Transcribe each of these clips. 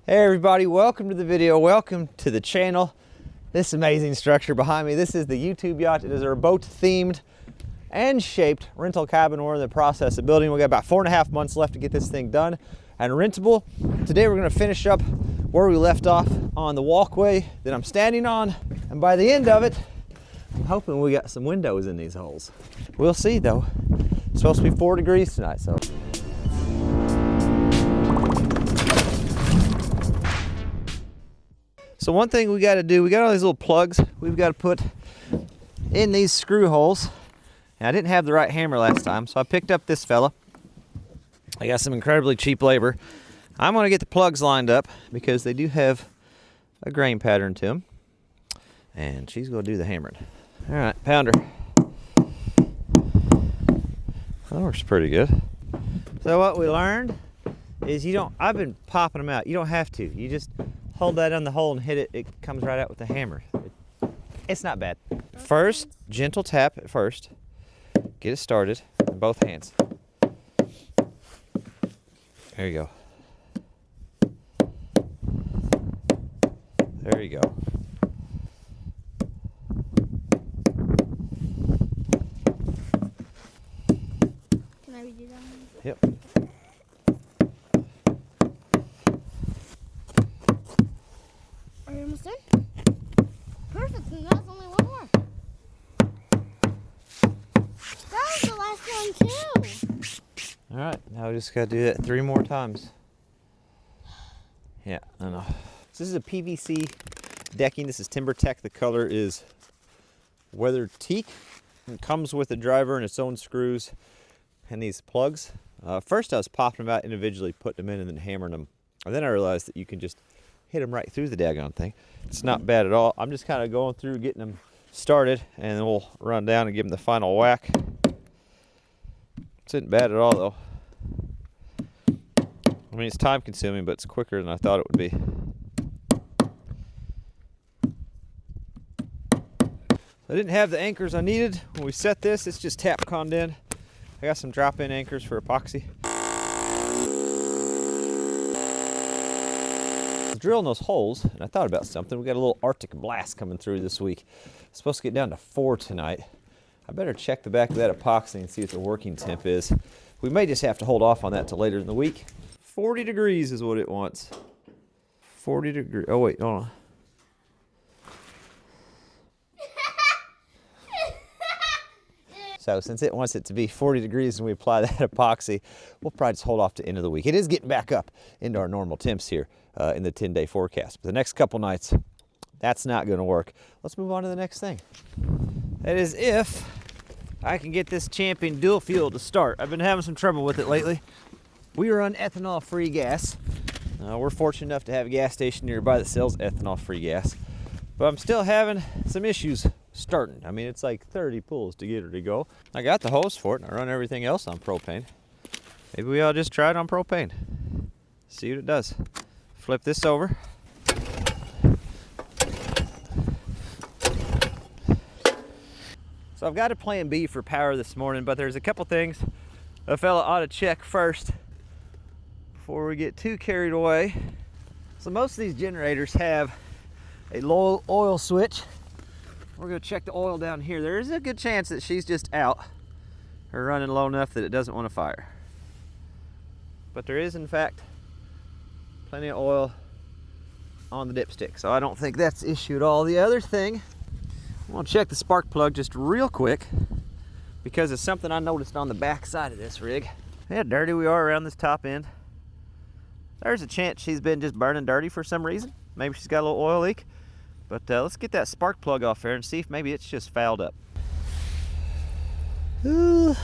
Hey everybody, welcome to the video, welcome to the channel. This amazing structure behind me, this is the YouTube yacht. It is our boat themed and shaped rental cabin we're in the process of building. We got about 4.5 months left to get this thing done and rentable. Today we're gonna finish up where we left off on the walkway that I'm standing on. And by the end of it, I'm hoping we got some windows in these holes. We'll see though. It's supposed to be 4 degrees tonight, so. So one thing we got to do, we got all these little plugs we've got to put in these screw holes. And I didn't have the right hammer last time, so I picked up this fella. I got some incredibly cheap labor. I'm going to get the plugs lined up because they do have a grain pattern to them. And she's going to do the hammering. All right, pounder. That works pretty good. So what we learned is I've been popping them out. You don't have to. You just hold that on the hole and hit it. It comes right out with the hammer. It's not bad. First, gentle tap at first. Get it started in both hands. There you go. There you go. Can I redo that one? Yep. Are you almost done? Perfect, and that's only one more. That was the last one too. All right, now we just got to do that 3 more times. Yeah, I know. So this is a PVC decking. This is Timber Tech. The color is weathered teak. It comes with a driver and its own screws and these plugs. First I was popping them out individually, putting them in and then hammering them. And then I realized that you can just hit them right through the daggone thing. It's not bad at all. I'm just kind of going through getting them started and then we'll run down and give them the final whack. It isn't bad at all though. I mean, it's time consuming, but it's quicker than I thought it would be. I didn't have the anchors I needed when we set this. It's just Tapconned in. I got some drop-in anchors for epoxy. I was drilling those holes, and I thought about something. We got a little Arctic blast coming through this week. It's supposed to get down to 4 tonight. I better check the back of that epoxy and see what the working temp is. We may just have to hold off on that till later in the week. 40 degrees is what it wants. 40 degrees. Oh, wait, hold on. So since it wants it to be 40 degrees and we apply that epoxy, we'll probably just hold off to the end of the week. It is getting back up into our normal temps here in the 10-day forecast. But the next couple nights, that's not going to work. Let's move on to the next thing. That is if I can get this Champion dual fuel to start. I've been having some trouble with it lately. We run ethanol-free gas. We're fortunate enough to have a gas station nearby that sells ethanol-free gas. But I'm still having some issues starting. I mean, it's like 30 pulls to get her to go. I got the hose for it, and I run everything else on propane. Maybe we ought to just try it on propane. See what it does. Flip this over. So I've got a plan B for power this morning, but there's a couple things a fella ought to check first before we get too carried away. So most of these generators have a low oil switch. We're going to check the oil down here. There is a good chance that she's just out or running low enough that it doesn't want to fire. But there is, in fact, plenty of oil on the dipstick, so I don't think that's the issue at all. The other thing, I'm going to check the spark plug just real quick because it's something I noticed on the back side of this rig. How dirty we are around this top end. There's a chance she's been just burning dirty for some reason. Maybe she's got a little oil leak. But let's get that spark plug off there and see if maybe it's just fouled up. Ooh.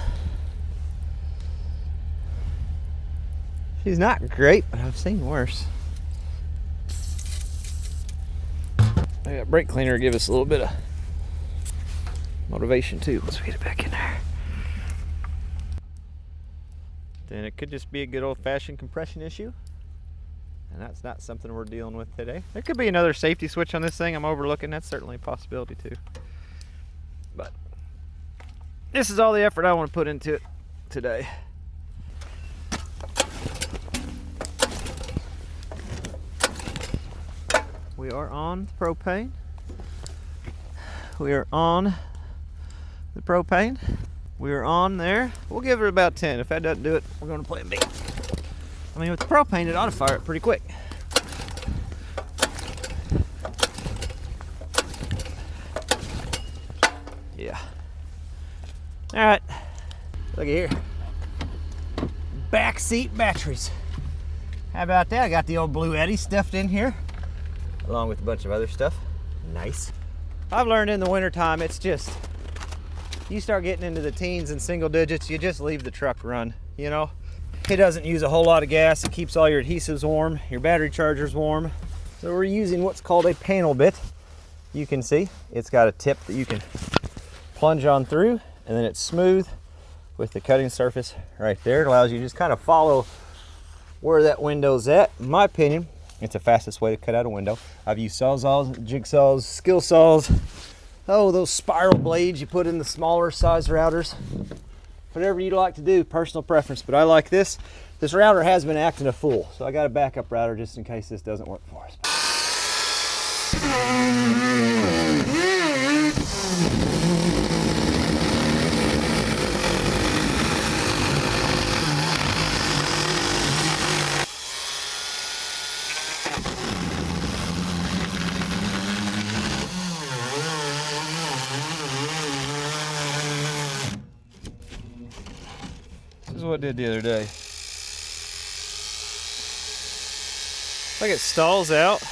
She's not great, but I've seen worse. I got brake cleaner to give us a little bit of motivation too. Let's get it back in there. Then it could just be a good old-fashioned compression issue. And that's not something we're dealing with today. There could be another safety switch on this thing I'm overlooking. That's certainly a possibility too. But this is all the effort I want to put into it today. We are on the propane. We are on the propane. We are on there. We'll give it about 10. If that doesn't do it, we're going to play a B. I mean, with the propane, it ought to fire it pretty quick. Yeah. All right. Look at here. Backseat batteries. How about that? I got the old Blue Eddy stuffed in here, along with a bunch of other stuff. Nice. I've learned in the wintertime, it's just, you start getting into the teens and single digits, you just leave the truck run, you know? It doesn't use a whole lot of gas. It keeps all your adhesives warm, your battery chargers warm. So we're using what's called a panel bit. You can see it's got a tip that you can plunge on through, and then it's smooth with the cutting surface right there. It allows you to just kind of follow where that window's at. In my opinion, it's the fastest way to cut out a window. I've used sawzalls, jigsaws, skill saws. Oh, those spiral blades you put in the smaller size routers. Whatever you'd like to do, personal preference. But I like this. This router has been acting a fool, so I got a backup router just in case this doesn't work for us. This is what I did the other day. Like it stalls out.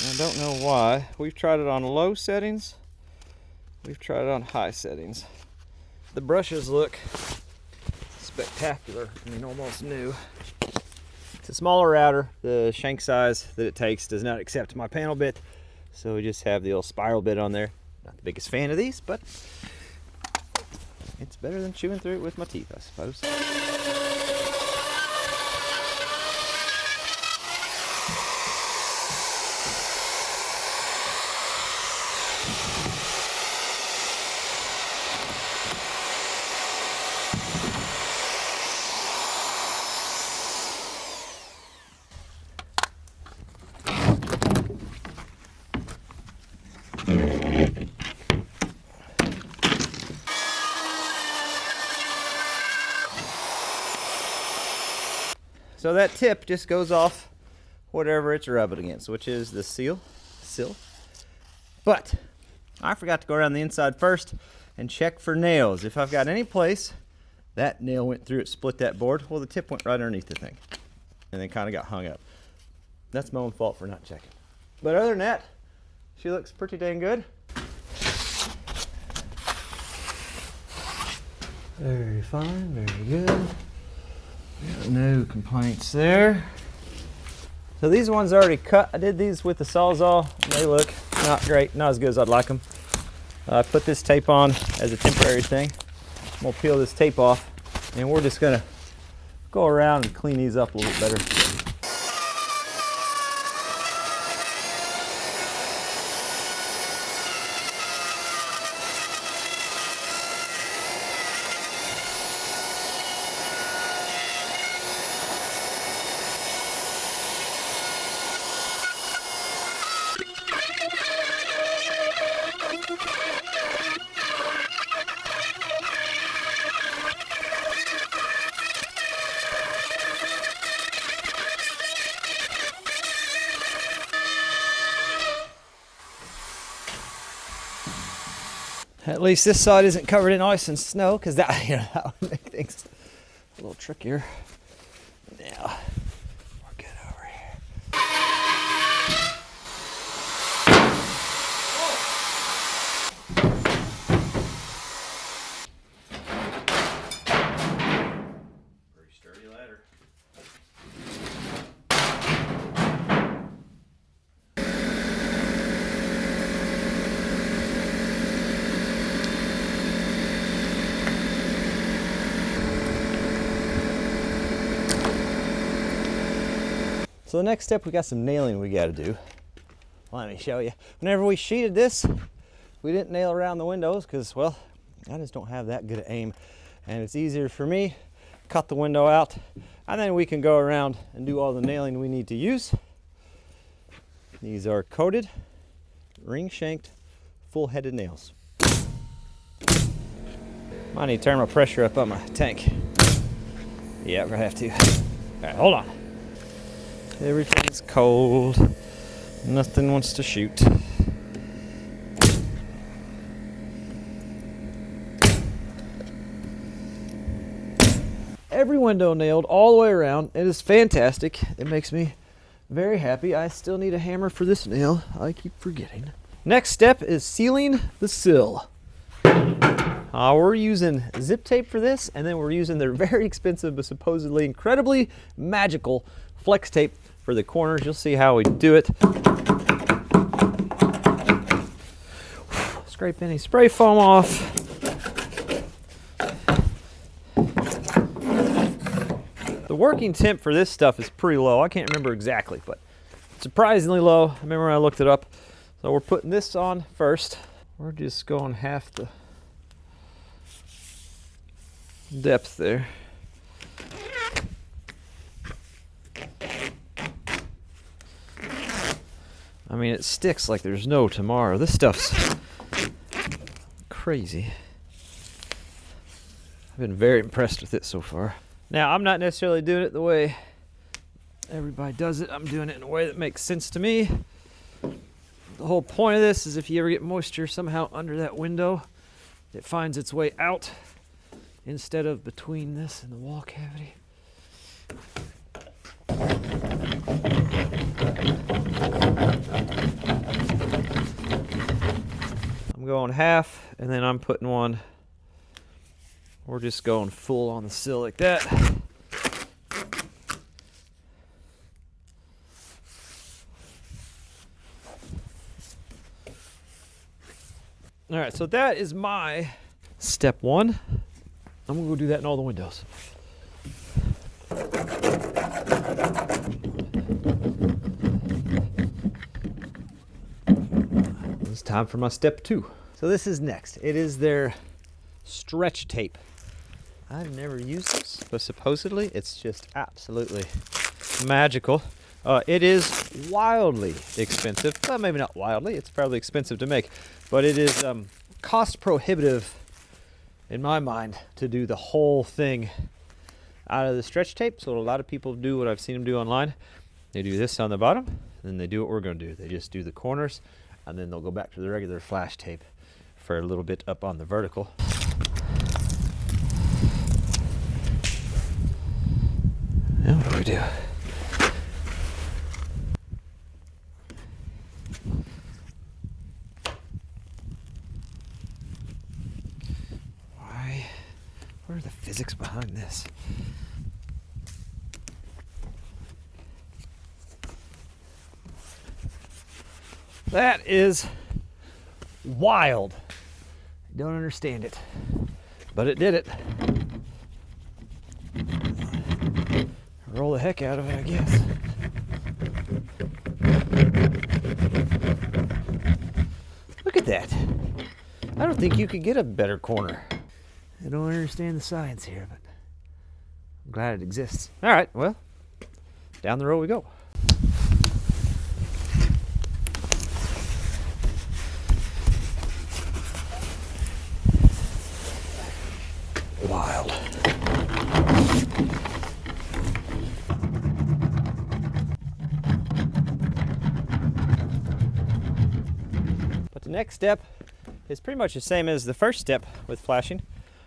I don't know why. We've tried it on low settings. We've tried it on high settings. The brushes look spectacular. I mean, almost new. It's a smaller router. The shank size that it takes does not accept my panel bit. So we just have the old spiral bit on there. Not the biggest fan of these, but it's better than chewing through it with my teeth, I suppose. So that tip just goes off whatever it's rubbing against, which is the sill. But I forgot to go around the inside first and check for nails. If I've got any place that nail went through it, split that board, well, the tip went right underneath the thing and then kind of got hung up. That's my own fault for not checking. But other than that, she looks pretty dang good. Very fine, very good. No complaints there. So these ones are already cut. I did these with the Sawzall. They look not great, not as good as I'd like them. I put this tape on as a temporary thing. I'm gonna peel this tape off, and we're just gonna go around and clean these up a little bit better. At least this side isn't covered in ice and snow, because that, that would make things a little trickier. Now, we're good over here. Pretty sturdy ladder. So the next step, we got some nailing we got to do. Let me show you. Whenever we sheeted this, we didn't nail around the windows because, well, I just don't have that good of aim. And it's easier for me, cut the window out, and then we can go around and do all the nailing we need to use. These are coated, ring-shanked, full-headed nails. Might need to turn my pressure up on my tank. Yeah, we're gonna have to. All right, hold on. Everything's cold. Nothing wants to shoot. Every window nailed all the way around. It is fantastic. It makes me very happy. I still need a hammer for this nail. I keep forgetting. Next step is sealing the sill. We're using zip tape for this, and then we're using their very expensive but supposedly incredibly magical flex tape for the corners. You'll see how we do it. Scrape any spray foam off. The working temp for this stuff is pretty low. I can't remember exactly, but surprisingly low. I remember when I looked it up. So we're putting this on first. We're just going half the depth there. I mean, it sticks like there's no tomorrow. This stuff's crazy. I've been very impressed with it so far. Now, I'm not necessarily doing it the way everybody does it. I'm doing it in a way that makes sense to me. The whole point of this is if you ever get moisture somehow under that window, it finds its way out instead of between this and the wall cavity. I'm going half, and then I'm putting one. We're just going full on the sill like that. All right, so that is my step one. I'm gonna go do that in all the windows. It's time for my step two. So this is next. It is their stretch tape. I've never used this, but supposedly it's just absolutely magical. It is wildly expensive. Well, maybe not wildly. It's probably expensive to make, but it is cost prohibitive in my mind to do the whole thing out of the stretch tape. So a lot of people do what I've seen them do online. They do this on the bottom, and then they do what we're going to do. They just do the corners, and then they'll go back to the regular flash tape for a little bit up on the vertical. Now what do we do? What are the physics behind this? That is wild. I don't understand it, but it did it. Roll the heck out of it, I guess. Look at that. I don't think you could get a better corner. I don't understand the science here, but I'm glad it exists. All right, well, down the road we go. Wild. But the next step is pretty much the same as the first step with flashing.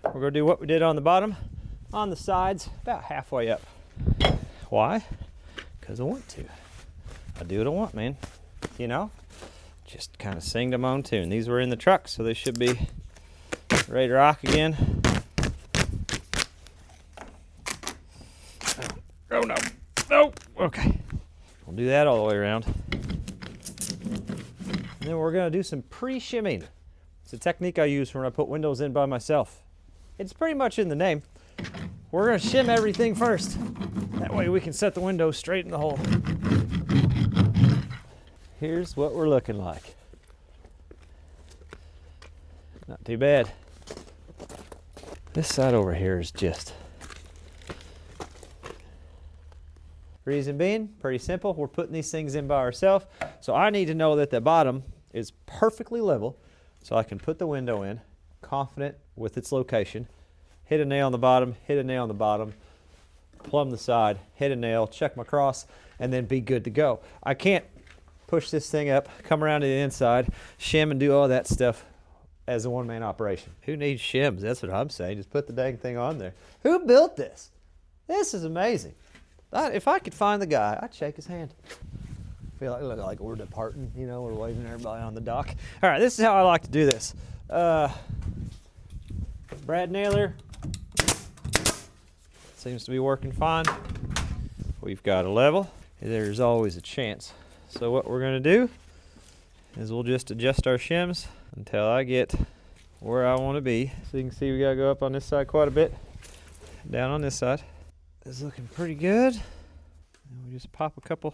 We're going to do what we did on the bottom, on the sides, about halfway up. Why? Because I want to. I do what I want, man. You know? Just kind of sing to my own tune. These were in the truck, so they should be ready to rock again. Oh, no. No. Okay. We'll do that all the way around. And then we're going to do some pre-shimming. It's a technique I use when I put windows in by myself. It's pretty much in the name. We're going to shim everything first. That way we can set the window straight in the hole. Here's what we're looking like. Not too bad. This side over here is just Reason being, pretty simple. We're putting these things in by ourselves. So I need to know that the bottom is perfectly level so I can put the window in, confident with its location, hit a nail on the bottom, hit a nail on the bottom, plumb the side, hit a nail, check my cross, and then be good to go. I can't push this thing up, come around to the inside, shim and do all that stuff as a one-man operation. Who needs shims? That's what I'm saying. Just put the dang thing on there. Who built this? This is amazing. If I could find the guy, I'd shake his hand. I feel like we're departing, you know, we're waving everybody on the dock. All right, this is how I like to do this. Brad nailer seems to be working fine. We've got a level. There's always a chance. So what we're going to do is we'll just adjust our shims until I get where I want to be. So you can see we got to go up on this side quite a bit. Down on this side. It's looking pretty good. And we just pop a couple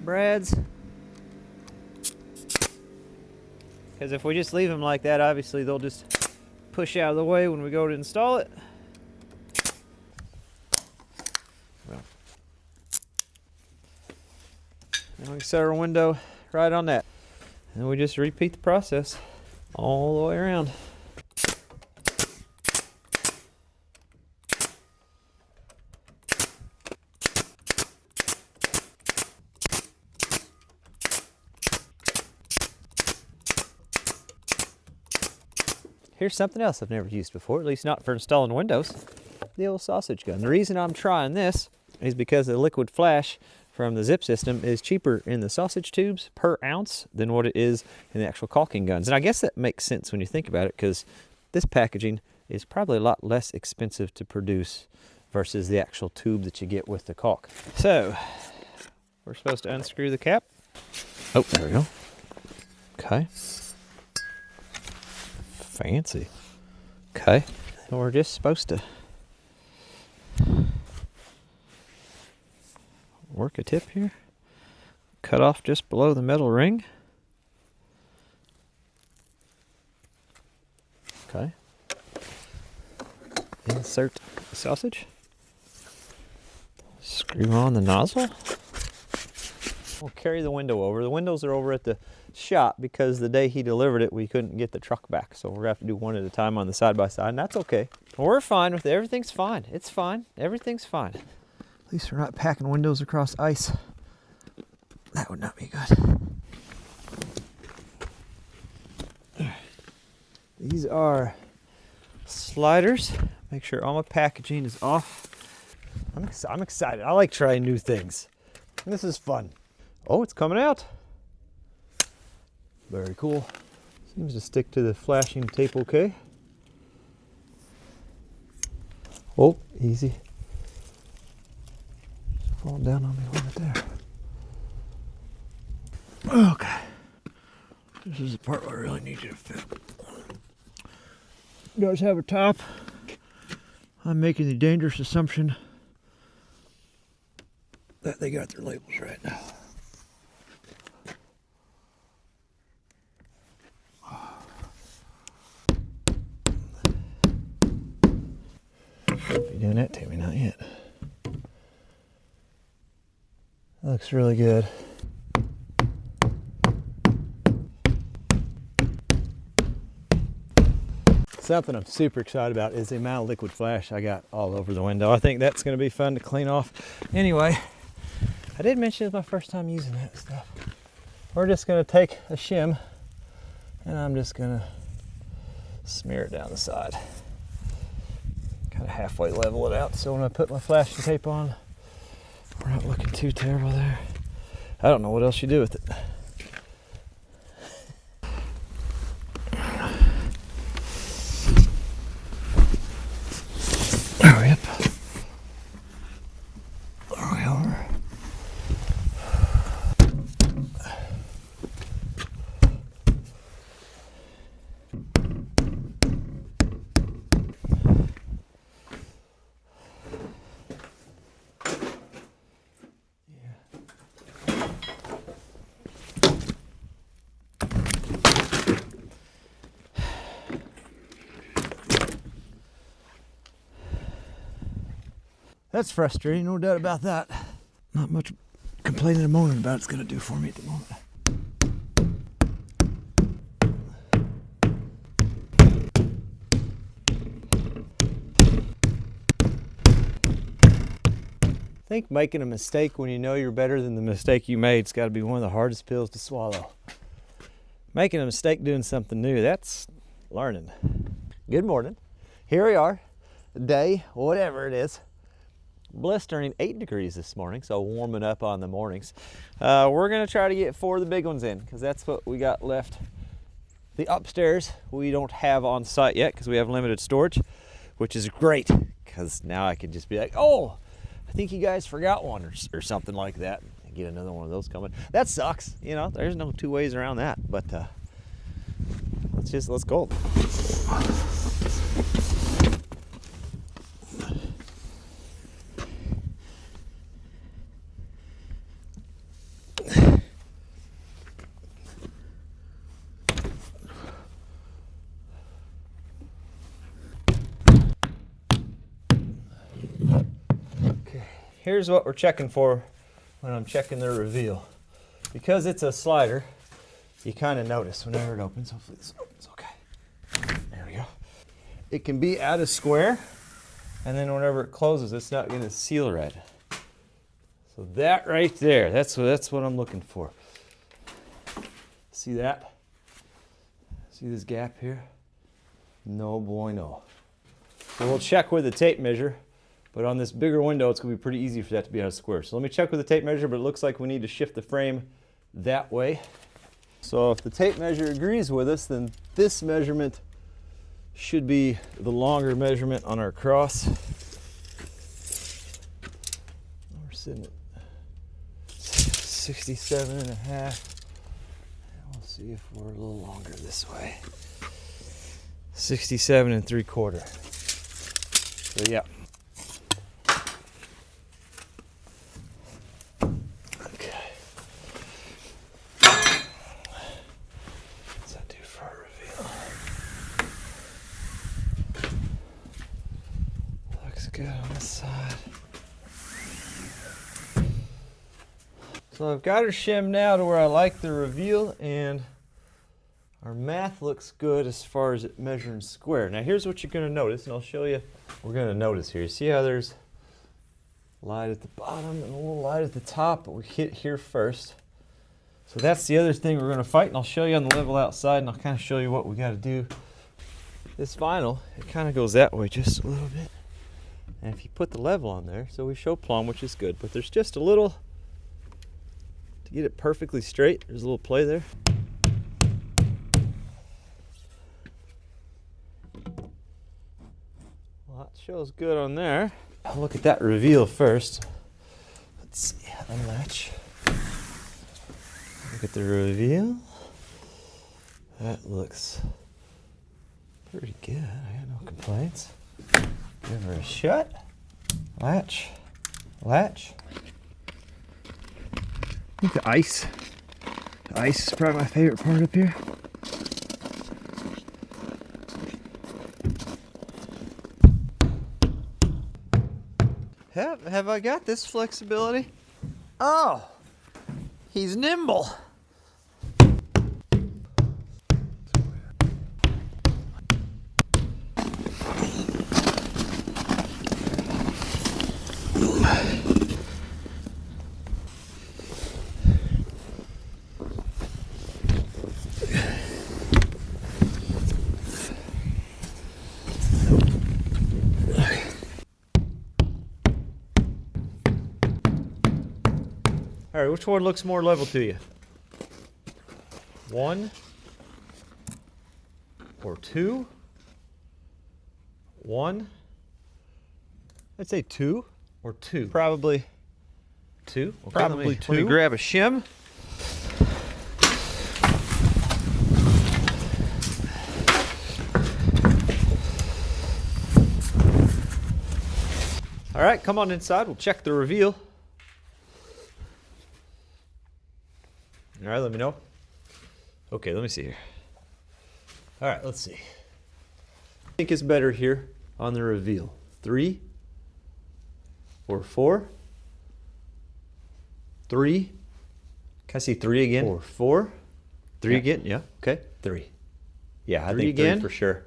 brads. Because if we just leave them like that, obviously they'll just push out of the way when we go to install it. Well, and we can set our window right on that. And we just repeat the process all the way around. Here's something else I've never used before, at least not for installing windows, the old sausage gun. The reason I'm trying this is because the liquid flash from the zip system is cheaper in the sausage tubes per ounce than what it is in the actual caulking guns. And I guess that makes sense when you think about it, because this packaging is probably a lot less expensive to produce versus the actual tube that you get with the caulk. So we're supposed to unscrew the cap. Oh, there we go. Okay. Fancy. Okay. And we're just supposed to work a tip here. Cut off just below the metal ring. Okay. Insert the sausage. Screw on the nozzle. We'll carry the window over. The windows are over at the shop because the day he delivered it, we couldn't get the truck back. So we're gonna have to do one at a time on the side-by-side, and that's okay. We're fine with it. Everything's fine. It's fine. Everything's fine. At least we're not packing windows across ice. That would not be good. These are sliders. Make sure all my packaging is off. I'm excited. I like trying new things. This is fun. Oh, it's coming out. Very cool. Seems to stick to the flashing tape okay. Oh, easy. It's falling down on me a little bit there. Okay. This is the part where I really need you to fit. It does have a top. I'm making the dangerous assumption that they got their labels right now. Be doing that to me, not yet. That looks really good. Something I'm super excited about is the amount of liquid flash I got all over the window. I think that's going to be fun to clean off. Anyway, I did mention it's my first time using that stuff. We're just going to take a shim and I'm just going to smear it down the side. Kind of halfway level it out so when I put my flashing tape on, we're not looking too terrible there. I don't know what else you do with it. Hurry up. There we are. That's frustrating, no doubt about that. Not much complaining and moaning about it's gonna do for me at the moment. I think making a mistake when you know you're better than the mistake you made's got to be one of the hardest pills to swallow. Making a mistake doing something new, that's learning. Good morning. Here we are, day, whatever it is. Blistering 8 degrees this morning, so warming up on the mornings. We're gonna try to get 4 of the big ones in because that's what we got left. The upstairs we don't have on site yet because we have limited storage, which is great because now I can just be like, oh, I think you guys forgot one or something like that, and get another one of those coming. That sucks, you know, there's no 2 ways around that, but let's go. Here's what we're checking for when I'm checking the reveal. Because it's a slider, you kind of notice whenever it opens. Hopefully this opens okay. There we go. It can be at a square, and then whenever it closes, it's not going to seal right. So that right there, that's what I'm looking for. See that? See this gap here? No bueno. So we'll check with the tape measure. But on this bigger window, it's going to be pretty easy for that to be out of square. So let me check with the tape measure, but it looks like we need to shift the frame that way. So if the tape measure agrees with us, then this measurement should be the longer measurement on our cross. We're sitting at 67.5. We'll see if we're a little longer this way. 67 3/4. So yeah. Good on this side. So I've got her shimmed now to where I like the reveal, and our math looks good as far as it measuring square. Now here's what you're going to notice, and I'll show you. We're going to notice here. See how there's light at the bottom and a little light at the top, but we hit here first. So that's the other thing we're going to fight, and I'll show you on the level outside, and I'll kind of show you what we got to do. This vinyl, it kind of goes that way just a little bit. And if you put the level on there, so we show plumb, which is good, but there's just a little, to get it perfectly straight, there's a little play there. Well, that shows good on there. I'll look at that reveal first. Let's see, unlatch. Look at the reveal. That looks pretty good. I got no complaints. Give her a shut. Latch. Latch. I think the ice. The ice is probably my favorite part up here. Have I got this flexibility? Oh, he's nimble. All right, which one looks more level to you? 1 or 2? 1? I'd say 2 or 2. Probably 2. Okay, probably 2. Let me grab a shim. All right, come on inside. We'll check the reveal. All right, let me know. Okay, let me see here. All right, let's see. I think it's better here on the reveal. 3 Or 4. 3. Can I see 3 again? Or 4. 3 Yeah. again? Yeah. Okay. 3. Yeah, I 3 think again? 3 for sure.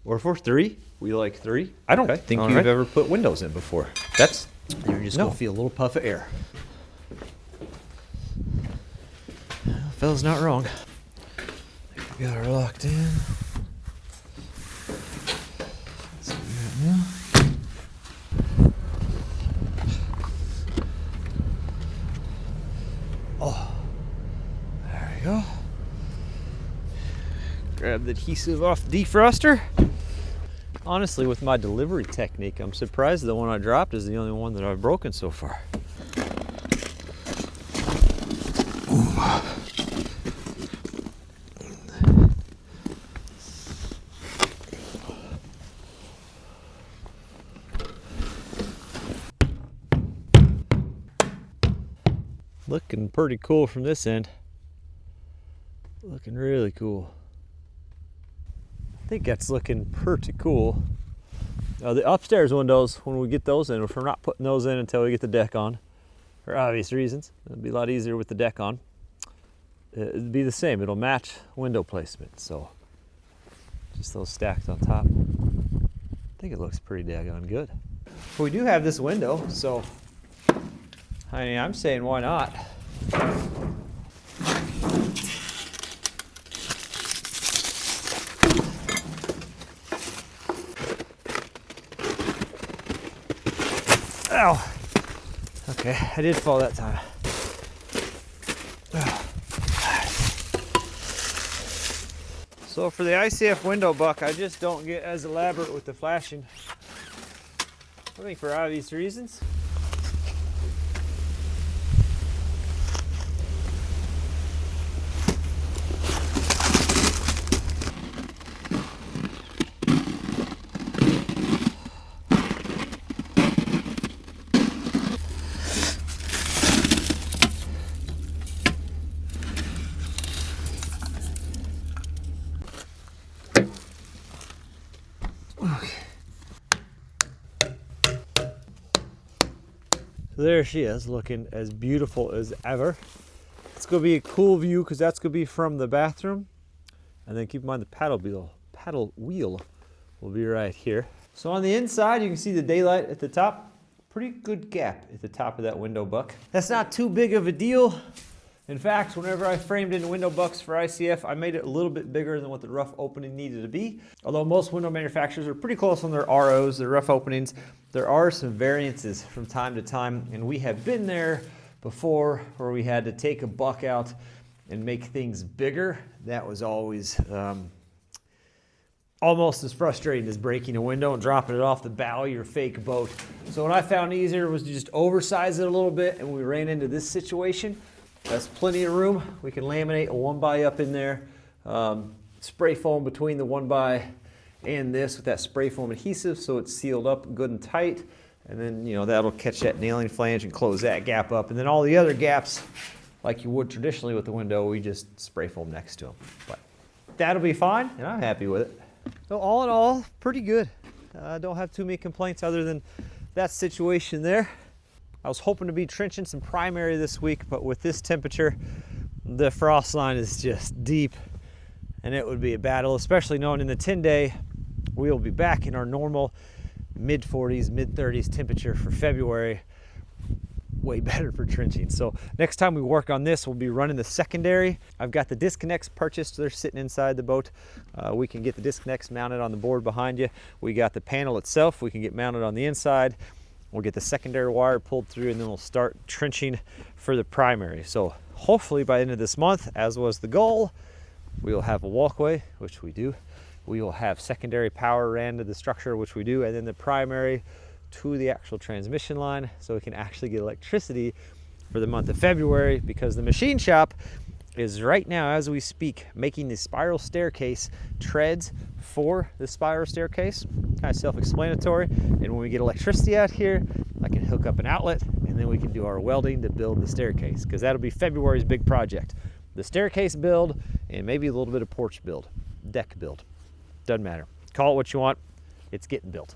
Or 4. 3. We like 3. I don't Okay, think all you've right. ever put windows in before. That's, you're just No. going to feel a little puff of air. Fella's not wrong. We got her locked in. Let's see what we got now. Oh, there we go. Grab the adhesive off the defroster. Honestly, with my delivery technique, I'm surprised the one I dropped is the only one that I've broken so far. Looking pretty cool from this end. Looking really cool. I think that's looking pretty cool. The upstairs windows, when we get those in, if we're not putting those in until we get the deck on, for obvious reasons, it'll be a lot easier with the deck on. It'll be the same, it'll match window placement, so just those stacked on top. I think it looks pretty daggone good. We do have this window, so I mean, I'm saying why not? Ow! Okay, I did fall that time. So for the ICF window buck, I just don't get as elaborate with the flashing. I think for obvious reasons. So there she is, looking as beautiful as ever. It's gonna be a cool view because that's gonna be from the bathroom. And then keep in mind the paddle wheel will be right here. So on the inside, you can see the daylight at the top. Pretty good gap at the top of that window buck. That's not too big of a deal. In fact, whenever I framed in window bucks for ICF, I made it a little bit bigger than what the rough opening needed to be. Although most window manufacturers are pretty close on their ROs, their rough openings, there are some variances from time to time, and we have been there before where we had to take a buck out and make things bigger. That was always almost as frustrating as breaking a window and dropping it off the bow of your fake boat. So what I found easier was to just oversize it a little bit, and we ran into this situation. That's plenty of room. We can laminate a 1x up in there, spray foam between the 1x and this with that spray foam adhesive so it's sealed up good and tight, and then that'll catch that nailing flange and close that gap up, and then all the other gaps like you would traditionally with the window, we just spray foam next to them. But that'll be fine, and I'm happy with it. So all in all, pretty good. I don't have too many complaints other than that situation there. I was hoping to be trenching some primary this week, but with this temperature, the frost line is just deep, and it would be a battle, especially knowing in the 10-day, we'll be back in our normal mid-40s, mid-30s temperature for February. Way better for trenching. So next time we work on this, we'll be running the secondary. I've got the disconnects purchased. They're sitting inside the boat. We can get the disconnects mounted on the board behind you. We got the panel itself. We can get mounted on the inside. We'll get the secondary wire pulled through, and then we'll start trenching for the primary. So hopefully by the end of this month, as was the goal, we will have a walkway, which we do. We will have secondary power ran to the structure, which we do, and then the primary to the actual transmission line, so we can actually get electricity for the month of February, because the machine shop is right now, as we speak, making the spiral staircase treads for the spiral staircase. Kind of self-explanatory. And when we get electricity out here, I can hook up an outlet, and then we can do our welding to build the staircase, because that'll be February's big project. The staircase build, and maybe a little bit of porch build, deck build. Doesn't matter. Call it what you want. It's getting built.